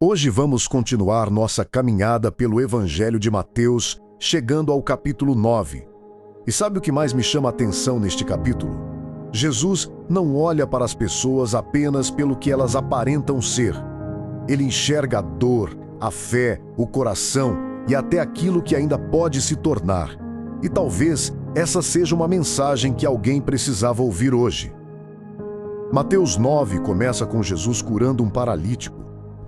Hoje vamos continuar nossa caminhada pelo Evangelho de Mateus, chegando ao capítulo 9. E sabe o que mais me chama a atenção neste capítulo? Jesus não olha para as pessoas apenas pelo que elas aparentam ser. Ele enxerga a dor, a fé, o coração e até aquilo que ainda pode se tornar. E talvez essa seja uma mensagem que alguém precisava ouvir hoje. Mateus 9 começa com Jesus curando um paralítico.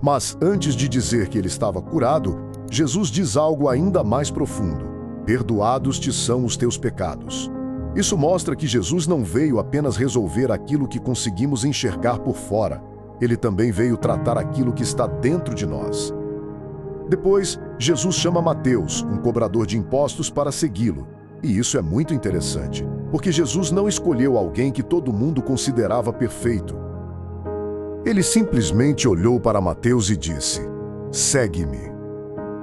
Mas antes de dizer que ele estava curado, Jesus diz algo ainda mais profundo: perdoados te são os teus pecados. Isso mostra que Jesus não veio apenas resolver aquilo que conseguimos enxergar por fora. Ele também veio tratar aquilo que está dentro de nós. Depois, Jesus chama Mateus, um cobrador de impostos, para segui-lo. E isso é muito interessante, porque Jesus não escolheu alguém que todo mundo considerava perfeito. Ele simplesmente olhou para Mateus e disse: "Segue-me."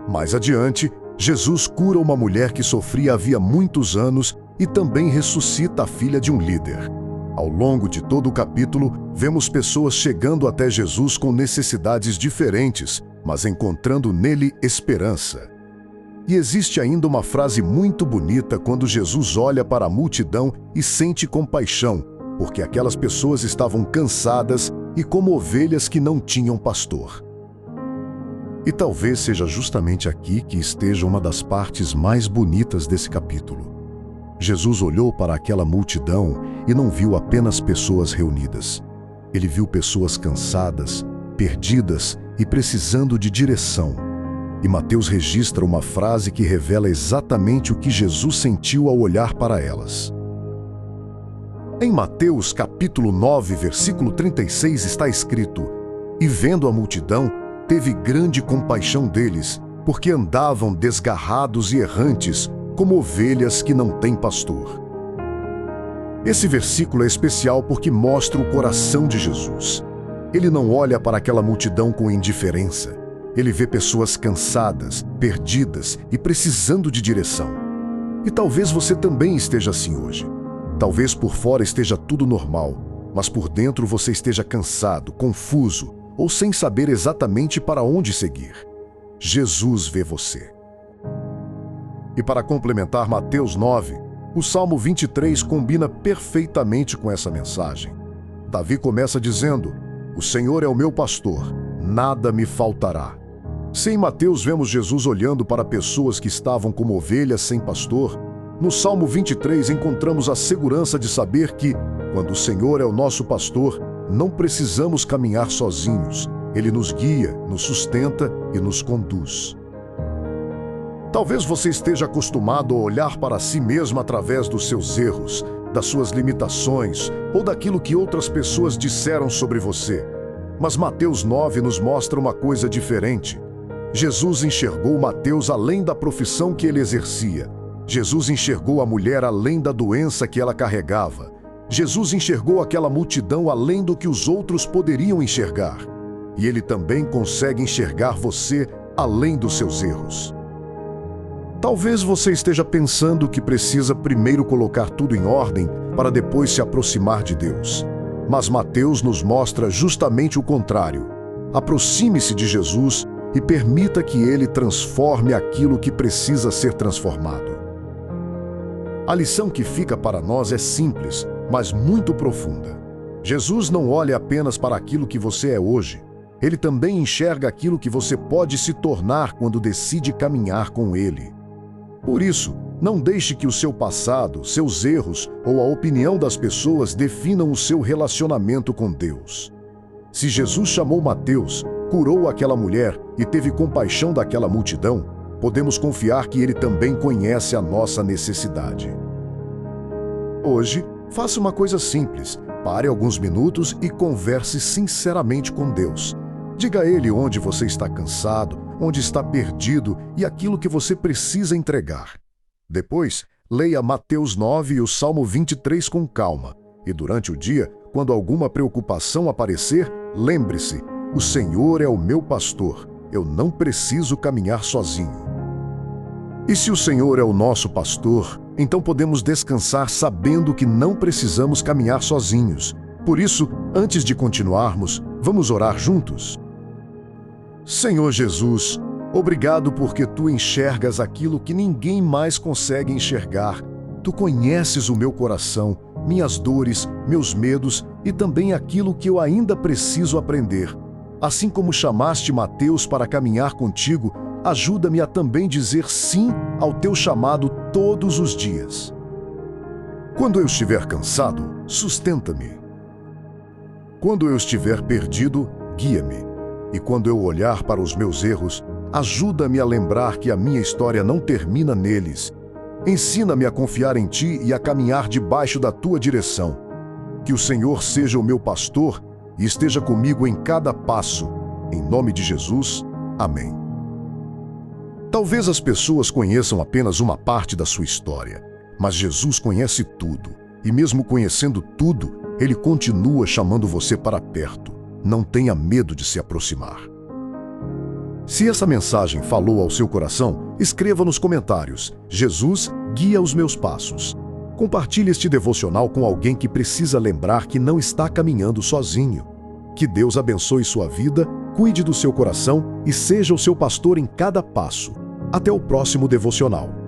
Mais adiante, Jesus cura uma mulher que sofria havia muitos anos e também ressuscita a filha de um líder. Ao longo de todo o capítulo, vemos pessoas chegando até Jesus com necessidades diferentes, mas encontrando nele esperança. E existe ainda uma frase muito bonita quando Jesus olha para a multidão e sente compaixão, porque aquelas pessoas estavam cansadas e como ovelhas que não tinham pastor. E talvez seja justamente aqui que esteja uma das partes mais bonitas desse capítulo. Jesus olhou para aquela multidão e não viu apenas pessoas reunidas. Ele viu pessoas cansadas, perdidas e precisando de direção. E Mateus registra uma frase que revela exatamente o que Jesus sentiu ao olhar para elas. Em Mateus capítulo 9, versículo 36 está escrito: "E vendo a multidão, teve grande compaixão deles, porque andavam desgarrados e errantes, como ovelhas que não têm pastor." Esse versículo é especial porque mostra o coração de Jesus. Ele não olha para aquela multidão com indiferença. Ele vê pessoas cansadas, perdidas e precisando de direção. E talvez você também esteja assim hoje. Talvez por fora esteja tudo normal, mas por dentro você esteja cansado, confuso ou sem saber exatamente para onde seguir. Jesus vê você. E para complementar Mateus 9, o Salmo 23 combina perfeitamente com essa mensagem. Davi começa dizendo: "O Senhor é o meu pastor, nada me faltará." Se em Mateus vemos Jesus olhando para pessoas que estavam como ovelhas sem pastor, no Salmo 23 encontramos a segurança de saber que, quando o Senhor é o nosso pastor, não precisamos caminhar sozinhos. Ele nos guia, nos sustenta e nos conduz. Talvez você esteja acostumado a olhar para si mesmo através dos seus erros, das suas limitações ou daquilo que outras pessoas disseram sobre você. Mas Mateus 9 nos mostra uma coisa diferente. Jesus enxergou Mateus além da profissão que ele exercia. Jesus enxergou a mulher além da doença que ela carregava. Jesus enxergou aquela multidão além do que os outros poderiam enxergar. E ele também consegue enxergar você além dos seus erros. Talvez você esteja pensando que precisa primeiro colocar tudo em ordem para depois se aproximar de Deus. Mas Mateus nos mostra justamente o contrário. Aproxime-se de Jesus e permita que Ele transforme aquilo que precisa ser transformado. A lição que fica para nós é simples, mas muito profunda. Jesus não olha apenas para aquilo que você é hoje. Ele também enxerga aquilo que você pode se tornar quando decide caminhar com Ele. Por isso, não deixe que o seu passado, seus erros ou a opinião das pessoas definam o seu relacionamento com Deus. Se Jesus chamou Mateus, curou aquela mulher e teve compaixão daquela multidão, podemos confiar que Ele também conhece a nossa necessidade. Hoje, faça uma coisa simples. Pare alguns minutos e converse sinceramente com Deus. Diga a Ele onde você está cansado, onde está perdido e aquilo que você precisa entregar. Depois, leia Mateus 9 e o Salmo 23 com calma. E durante o dia, quando alguma preocupação aparecer, lembre-se: o Senhor é o meu pastor, eu não preciso caminhar sozinho. E se o Senhor é o nosso pastor, então podemos descansar sabendo que não precisamos caminhar sozinhos. Por isso, antes de continuarmos, vamos orar juntos? Senhor Jesus, obrigado porque tu enxergas aquilo que ninguém mais consegue enxergar. Tu conheces o meu coração, minhas dores, meus medos e também aquilo que eu ainda preciso aprender. Assim como chamaste Mateus para caminhar contigo, ajuda-me a também dizer sim ao teu chamado todos os dias. Quando eu estiver cansado, sustenta-me. Quando eu estiver perdido, guia-me. E quando eu olhar para os meus erros, ajuda-me a lembrar que a minha história não termina neles. Ensina-me a confiar em ti e a caminhar debaixo da tua direção. Que o Senhor seja o meu pastor e esteja comigo em cada passo. Em nome de Jesus, amém. Talvez as pessoas conheçam apenas uma parte da sua história, mas Jesus conhece tudo. E mesmo conhecendo tudo, Ele continua chamando você para perto. Não tenha medo de se aproximar. Se essa mensagem falou ao seu coração, escreva nos comentários: Jesus guia os meus passos. Compartilhe este devocional com alguém que precisa lembrar que não está caminhando sozinho. Que Deus abençoe sua vida, cuide do seu coração e seja o seu pastor em cada passo. Até o próximo devocional.